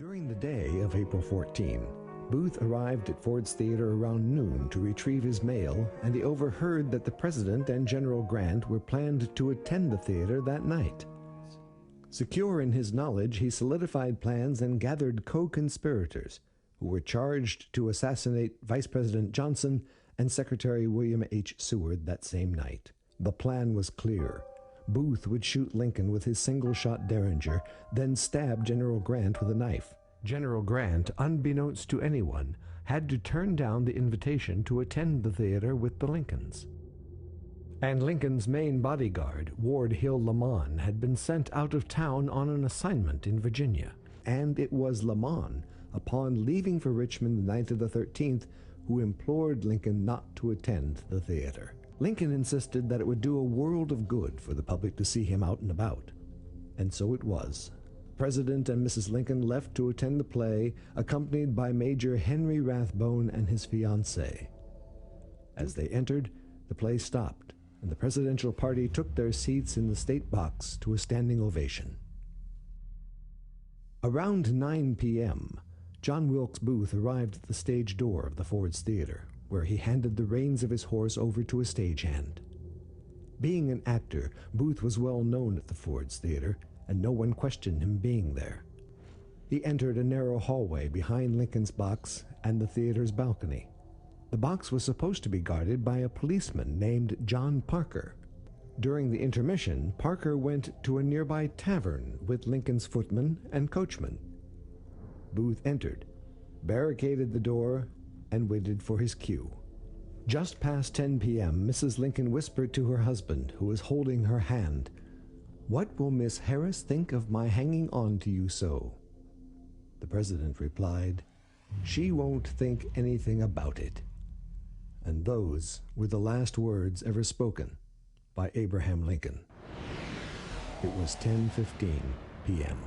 During the day of April 14, Booth arrived at Ford's Theater around noon to retrieve his mail, and he overheard that the President and General Grant were planned to attend the theater that night. Secure in his knowledge, he solidified plans and gathered co-conspirators who were charged to assassinate Vice President Johnson and Secretary William H. Seward that same night. The plan was clear. Booth would shoot Lincoln with his single-shot Derringer, then stab General Grant with a knife. General Grant, unbeknownst to anyone, had to turn down the invitation to attend the theater with the Lincolns. And Lincoln's main bodyguard, Ward Hill Lamon, had been sent out of town on an assignment in Virginia. And it was Lamon, upon leaving for Richmond the night of the 13th, who implored Lincoln not to attend the theater. Lincoln insisted that it would do a world of good for the public to see him out and about. And so it was. President and Mrs. Lincoln left to attend the play, accompanied by Major Henry Rathbone and his fiancée. As they entered, the play stopped, and the presidential party took their seats in the state box to a standing ovation. Around 9 p.m., John Wilkes Booth arrived at the stage door of the Ford's Theater, where he handed the reins of his horse over to a stagehand. Being an actor, Booth was well known at the Ford's Theater, and no one questioned him being there. He entered a narrow hallway behind Lincoln's box and the theater's balcony. The box was supposed to be guarded by a policeman named John Parker. During the intermission, Parker went to a nearby tavern with Lincoln's footman and coachman. Booth entered, barricaded the door, and waited for his cue. Just past 10 p.m., Mrs. Lincoln whispered to her husband, who was holding her hand, "What will Miss Harris think of my hanging on to you so?" The president replied, "She won't think anything about it." And those were the last words ever spoken by Abraham Lincoln. It was 10:15 p.m.